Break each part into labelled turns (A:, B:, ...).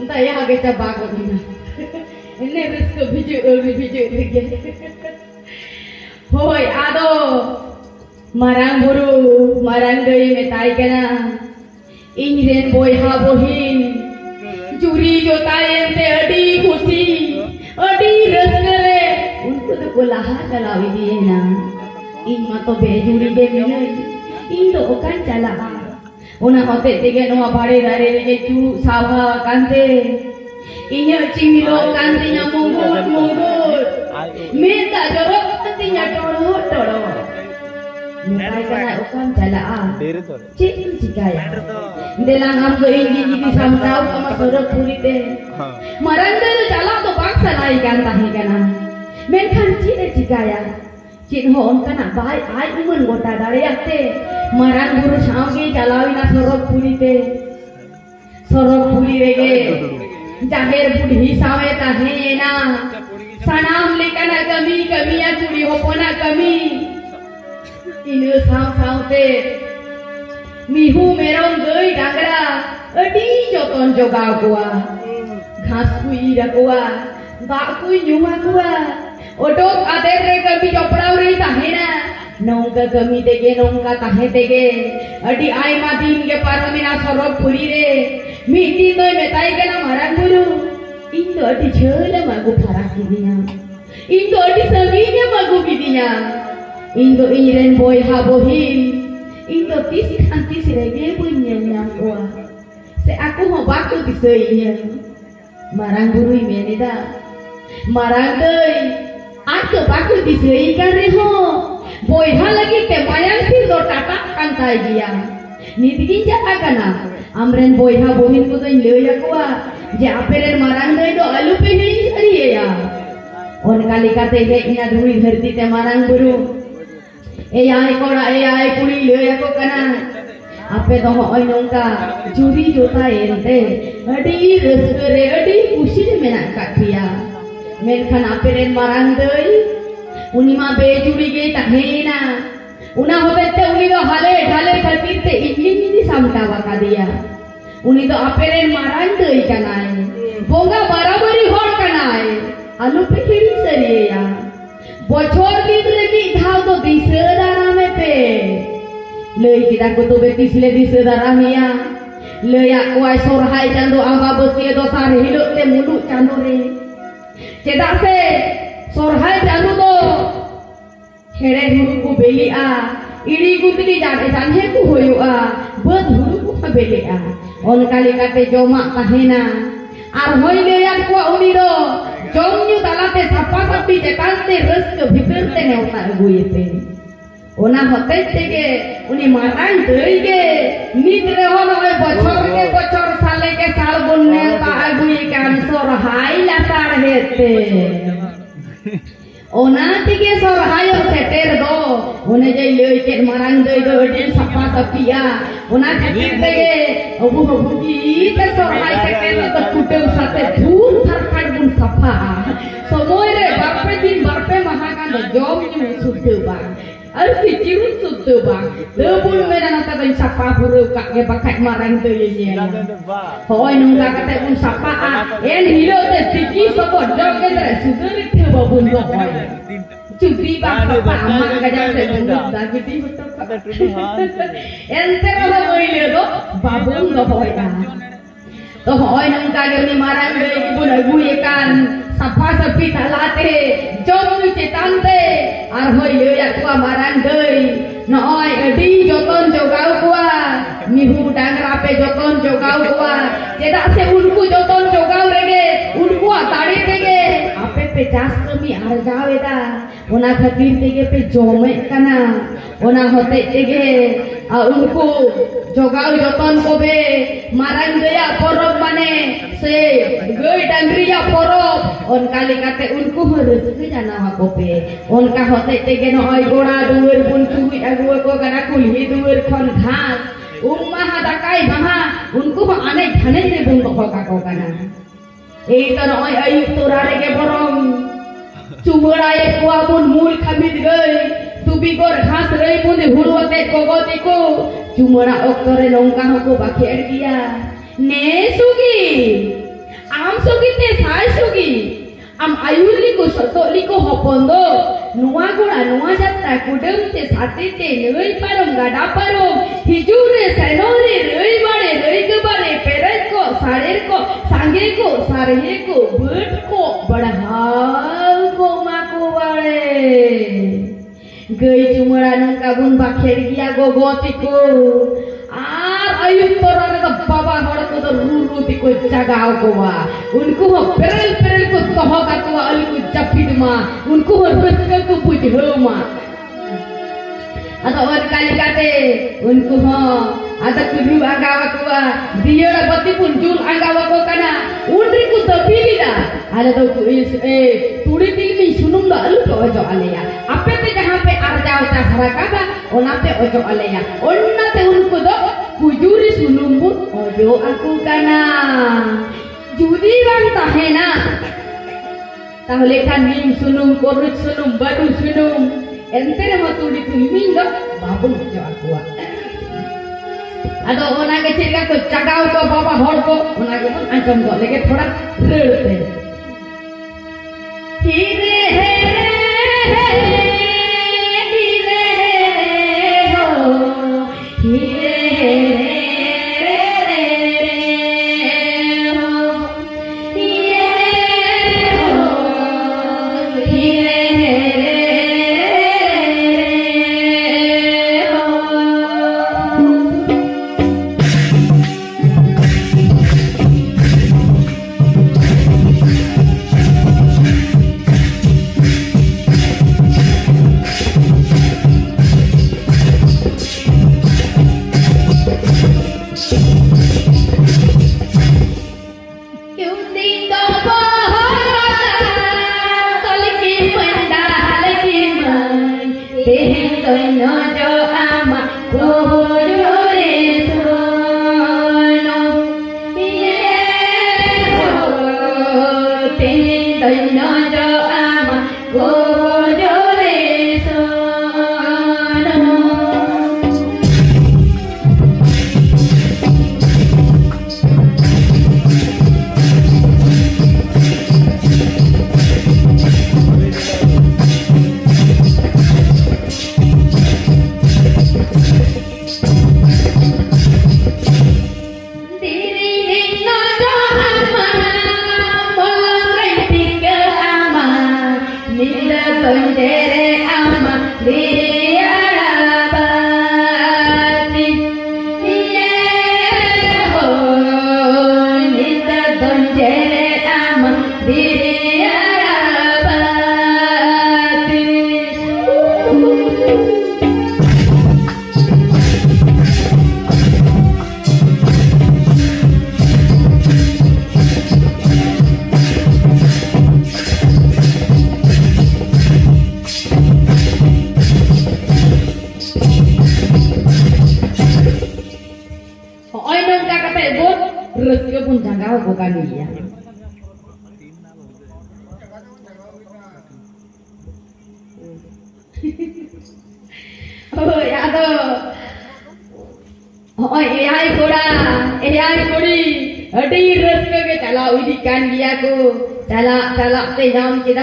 A: Daya hage cabak kodina. Ini rezeki biju lagi. Hoi ado marang buru marang doi metai kana. Ingren boyha bohin juri jotai ente adi khushi adi rasgale unko to kolaha chalawi diye na in ma to bejuri ge minai in to okan chala ona hote tege noa bade dare ge chu sabha kante inya cimilo kante nya mungut meta jorok kante nya toro metai kana okan chala cik cikaya delang amgo ingi jadi samtau sama sorok purite maranda itu cala to paksa nai kan tahi kana menkan cik cikaya cik hon kana bai ai umun gota dareyate marang guru sauge calawina sorok puri rege jaher budhi sawe tahena sanam lekana kami ya kuri hopona kami inu saute mihu merong geuy dangara adi joton jogau gua घास ku ira gua dak ku nyuma gua odok ader re kami joprau re tahena nongka kami tege nongka tahe tege adi ai madin ge paramina sorok puri re miti toy metai kana marang guru indo adi chela magu pharak kidinya indo adi saginya magu kidinya indo iren boy habohin indo tis kantis rege punya nyam gua se aku mau baku diseuinya marang guru imenida marang deui aku baku diseui kan reho boy halagi te mayang sir do tata kan tai dia nidgin jata kana amren boy habohin ko toin leu yakwa je aperen marang deui do alu penili sariye ya on kali kate ge ina duri dharti te marang guru ai kora ai kuri leu yako kana ape to hoy nongka juri jota ente adi resgere adi kusi menak kak dia menkan aperen marang deui uni ma be juri ge tahena una hobette uni do hale dhale khatir te ini samtawa ka dia uni do aperen marang deui kanai bonga barabari hor kanai alu pe hiri sariye ya bochor din re mi dhau do dise darame pe lei kita ko to be pisle dise daramia lei aku ai sorhai chando amba besie do sar hiluk te mulu chando re cedak se sorhai chando do here huru ku belia iri ku tini jane janhe ku hoyua bed huru ku belia on kali kate jomak tahena ar hoy lei aku uni do jomnyu talate sapa sapi cekante reske bhitir te neuta guite ona hote tege uni marang deui ge nit reho noy bochor sale ke sal bonne ta agui kan sorhai lasar hete ona tege sorhai seter do one je leu ke marang deui do din sapa sapia ona khatir tege obu ki te sorhai seter to kutem sate dhur tharkar bun sapa somoy re barpe din barpe mahakan jom ni sudde bang arsi cirun sudde bang debul mena nata ben sapa buru kak ge pakai marang deui nya hoy nungga kate bun sapa en hilo te tiki sobo dog ge re sugar ke babun do hoy cutri bang sapa amak gajang se bunduk da giti ente ro hoy le do babun do hoy ka to hoy nungga ge ni marang deui ki bun agu ikan sapa sapi talate jom cetante ar hoy leu yakwa marang deui noy adi joton jogau gua mihu dangra pe joton jogau gua cedak se unku joton jogau rege unku tare rege ape pe jas kami arjawe da ona khatir tege pe jome kana ona hote tege unku jogau joton kobe marang deya porob mane se geuy dangriya porob on kali kate unku harus ke jana hakope on ka hote tege noy gora duer bun cui agu ko kana kulhi duer khon घास umma dakai maha unku ma ane dhane ne bun ko ka ko kana ei to noy ayu turare ge borong cumuraye kuwa bun mul khamit geuy tubi gor घास rei bun huruate kogotiko cumura oktore nongka hoko bakier dia ne sugi am sugi te sai sugi am ayur liko soto liko hopondo nuwa gora nuwa jatra kudem te sate te neroi parom gada parom hijure senore roi bare roi gabare perai ko sange ko sarhe ko bird ko badhal ko mako bare gai cumara nungka bun bakher giya gogotiko আর আয়ুব তোরারে তো বাবা হড় কো তো রুরুতি কো জাগাও কো বা উনকো পেরেল পেরেল কো তহকা কো আলকো চাপিদ মা উনকো রসকা কো পুজ হো মা ada or kali kate unku ho ada kudu agawa ko diera bati punjul agawa ko kana undri ku tapilida ada to turi tilmi sunum da alu ko ojo aleya ape te jahan pe ar jao ta saraka ba ona pe ojo aleya onna te unku do kujuri sunum bu ojo aku kana judi bang tahena তাহলে kan nim sunum korut sunum baru sunum entere matu di tumingo babun jo aku ado ona ke cerita ko jagao ko baba hor ko ona ke pun ancam ko lege thoda rede hire ho hire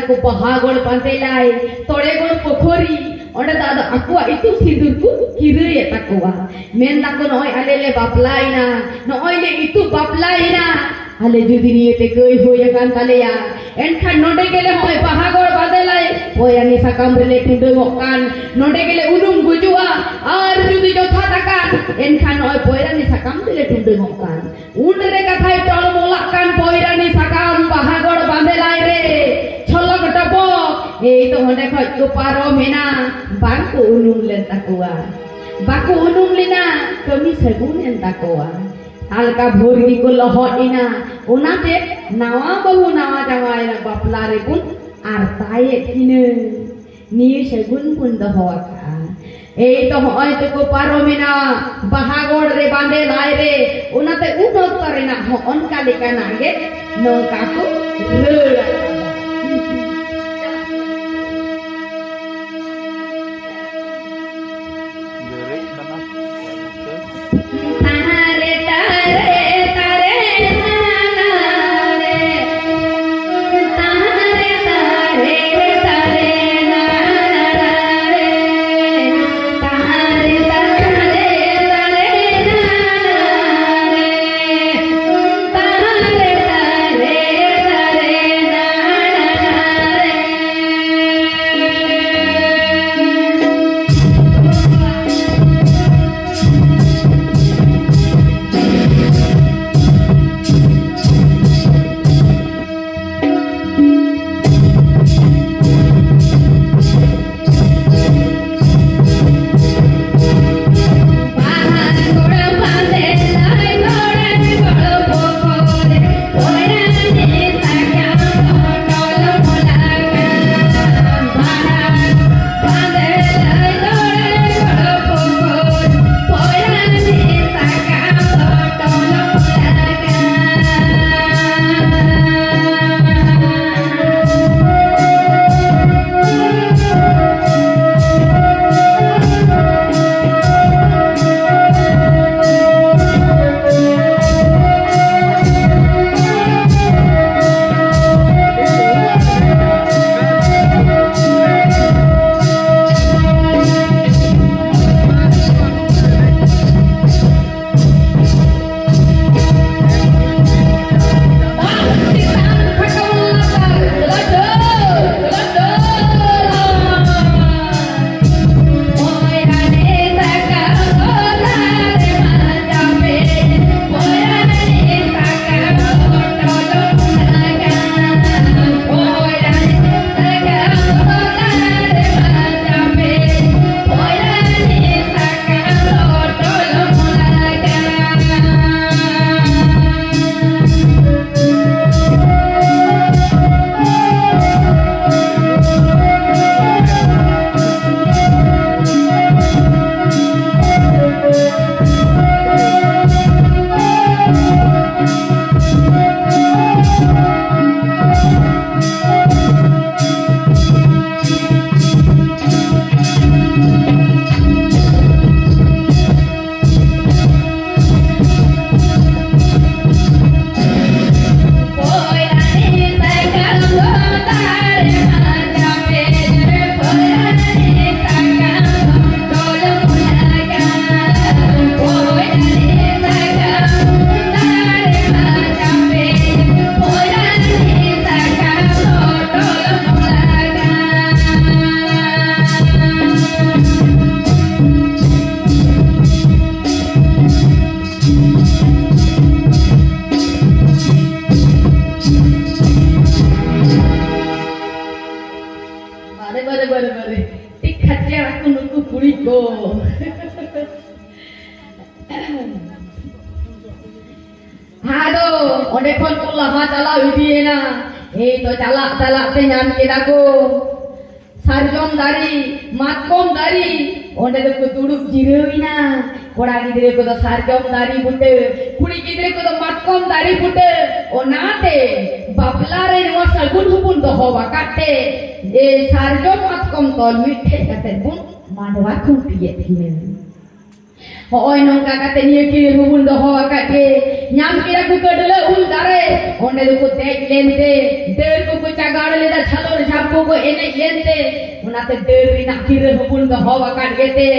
A: ko bahagol pantelai tore gon pokhori onde dada aku itu sidurku kire takwa men takko noi alele baplaina noi le itu baplaina ale jodi niye te koi hoya kan taleya enkhan node gele hoy bahagol badelai hoyani sakam rele kudengokkan node gele unung gujua ar jodi jotha takan enkhan hoy poirani sakam rele kudengokkan undre kathai tol molakkan poirani sakam bahagol badelai re cholok topok ei to honde khoj ko paro mena bangku unung len takwa baku unung lina kami segun en takwa alka bhorgi ko lohot ina onate nawa bahu nawa jawai na baplare pun ar taye kine ni segun pun dohaka ei to hoy to ko paro mena bahagor re bande lai re onate unot tarena ho on kali kana ge nongka ko rela tare tare tare na na re onde khon ko laha chala idiena ei to chala te nyam keda ko sarjom dari matkom dari onde ko tuduk jireuina kora gidre ko sarjom dari bute kuri gidre ko matkom dari bute onate bapla re no sagun hupun doho wakate e sarjom matkom tol mithe kate bun manwa kumpiye thine hoy nongka kate niye kire hupun doho wakate nyam kira ku kadle ul dare onde ko tek lente der ko chagad leda chalor jhabko ko ene lente onate der rina kire hupun doho wakat gete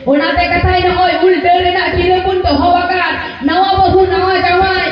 A: onate kathai na hoy ul der rina kire hupun doho wakat nawa bahu nawa jawai